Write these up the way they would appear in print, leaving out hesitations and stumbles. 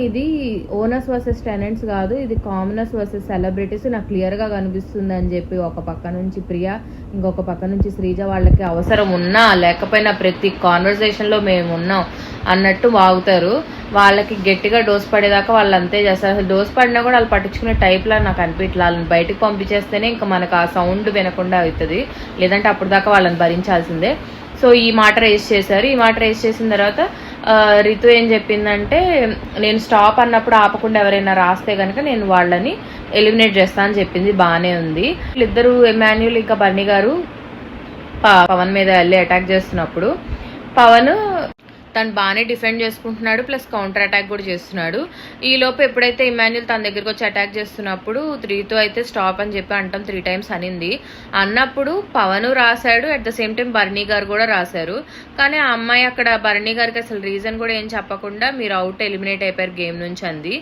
ఇది owners versus tenants కాదు, ఇది కామనర్స్ వర్సెస్ సెలబ్రిటీస్ నాకు క్లియర్గా కనిపిస్తుంది అని చెప్పి ఒక పక్క నుంచి ప్రియా, ఇంకొక పక్క నుంచి శ్రీజ వాళ్ళకి అవసరం ఉన్నా లేకపోయినా ప్రతి కాన్వర్జేషన్లో మేము ఉన్నాం అన్నట్టు వాగుతారు. వాళ్ళకి గట్టిగా డోస్ పడేదాకా వాళ్ళు అంతే చేస్తారు. అసలు డోస్ పడినా కూడా వాళ్ళు పట్టించుకునే టైప్లా నాకు అనిపించలేదు. వాళ్ళని బయటకు పంపించేస్తేనే ఇంకా మనకు ఆ సౌండ్ వినకుండా అవుతుంది, లేదంటే అప్పుడు దాకా వాళ్ళని భరించాల్సిందే. సో ఈ మాట రేస్ చేశారు. ఈ మాట రేస్ చేసిన తర్వాత రితు ఏం చెప్పిందంటే, నేను స్టాప్ అన్నప్పుడు ఆపకుండా ఎవరైనా రాస్తే కనుక నేను వాళ్ళని ఎలిమినేట్ చేస్తా అని చెప్పింది. బాగానే ఉంది. వీళ్ళిద్దరూ ఎమాన్యుల్ ఇంకా బర్నీ గారు పవన్ మీద వెళ్ళి అటాక్ చేస్తున్నప్పుడు పవన్ తను బాగానే డిఫెండ్ చేసుకుంటున్నాడు, ప్లస్ కౌంటర్ అటాక్ కూడా చేస్తున్నాడు. ఈ లోపు ఎప్పుడైతే ఇమాన్యుల్ తన దగ్గరికి వచ్చి అటాక్ చేస్తున్నప్పుడు త్రీతో అయితే స్టాప్ అని చెప్పి అంటాం 3 times అనింది. అన్నప్పుడు పవన్ రాశాడు, అట్ ద సేమ్ టైం బర్నీ గారు కూడా రాశారు. కానీ ఆ అమ్మాయి అక్కడ బర్నీ గారికి అసలు రీజన్ కూడా ఏం చెప్పకుండా మీరు అవుట్ ఎలిమినేట్ అయిపోయారు గేమ్ నుంచి అంది.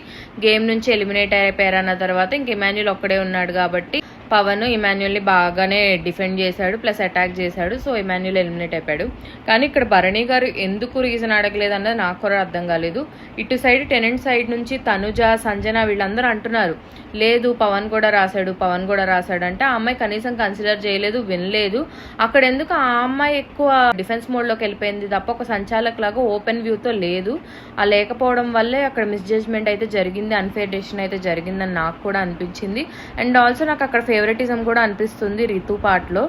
గేమ్ నుంచి ఎలిమినేట్ అయిపోయారు అన్న తర్వాత ఇంక ఇమాన్యుల్ ఒక్కడే ఉన్నాడు కాబట్టి పవన్ ఇమాన్యుల్ని బాగానే డిఫెండ్ చేశాడు, ప్లస్ అటాక్ చేశాడు. సో ఇమాన్యుల్ ఎలిమినేట్ అయిపోయాడు. కానీ ఇక్కడ భరణి గారు ఎందుకు రీజన్ అడగలేదు అన్నది నాకు కూడా అర్థం కాలేదు. ఇటు సైడ్ టెనెంట్ సైడ్ నుంచి తనుజ, సంజన వీళ్ళందరూ అంటున్నారు లేదు పవన్ కూడా రాశాడు అంటే ఆ అమ్మాయి కనీసం కన్సిడర్ చేయలేదు, వినలేదు. అక్కడ ఎందుకు ఆ అమ్మాయి ఎక్కువ డిఫెన్స్ మోడ్లోకి వెళ్ళిపోయింది తప్ప ఒక సంచాలక్ లాగా ఓపెన్ వ్యూతో లేదు. ఆ లేకపోవడం వల్లే అక్కడ మిస్జడ్జ్మెంట్ అయితే జరిగింది, అన్ఫేర్ డెసిషన్ అయితే జరిగిందని నాకు కూడా అనిపించింది. అండ్ ఆల్సో నాకు అక్కడ ఫేవరెటిజం కూడా అనిపిస్తుంది రితు పార్ట్లో.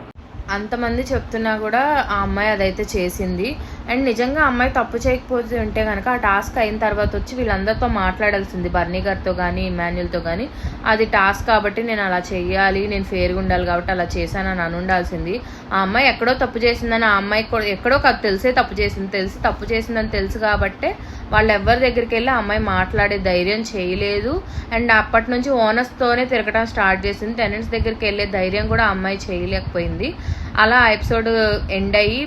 అంతమంది చెప్తున్నా కూడా ఆ అమ్మాయి అదైతే చేసింది. అండ్ నిజంగా ఆ అమ్మాయి తప్పు చేయకపోతే ఉంటే కనుక ఆ టాస్క్ అయిన తర్వాత వచ్చి వీళ్ళందరితో మాట్లాడాల్సింది, బర్నీ గారితో కానీ ఇమాన్యుల్తో కానీ. అది టాస్క్ కాబట్టి నేను అలా చెయ్యాలి, నేను ఫేర్గా ఉండాలి కాబట్టి అలా చేశానని అని ఉండాల్సింది. ఆ అమ్మాయి ఎక్కడో తప్పు చేసిందని ఆ అమ్మాయికి కూడా ఎక్కడో తెలిసే తప్పు చేసిందని తెలుసు కాబట్టే వాళ్ళు ఎవరి దగ్గరికి వెళ్ళి ఆ అమ్మాయి మాట్లాడే ధైర్యం చేయలేదు. అండ్ అప్పటి నుంచి ఓనర్స్తోనే తిరగడం స్టార్ట్ చేసింది. టెనెంట్స్ దగ్గరికి వెళ్ళే ధైర్యం కూడా ఆ అమ్మాయి చేయలేకపోయింది. అలా ఎపిసోడ్ ఎండ్ అయ్యి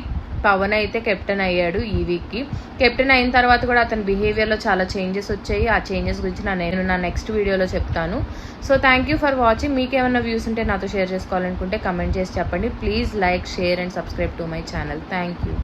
పవన్ అయితే కెప్టెన్ అయ్యాడు ఈ వీక్కి. కెప్టెన్ అయిన తర్వాత కూడా అతని బిహేవియర్లో చాలా చేంజెస్ వచ్చాయి. ఆ చేంజెస్ గురించి నేను నా నెక్స్ట్ వీడియోలో చెప్తాను. So thank you for watching. మీకు ఏమైనా వ్యూస్ ఉంటే నాతో షేర్ చేసుకోవాలనుకుంటే కమెంట్ చేసి చెప్పండి. Please like, share and subscribe to my channel. Thank you.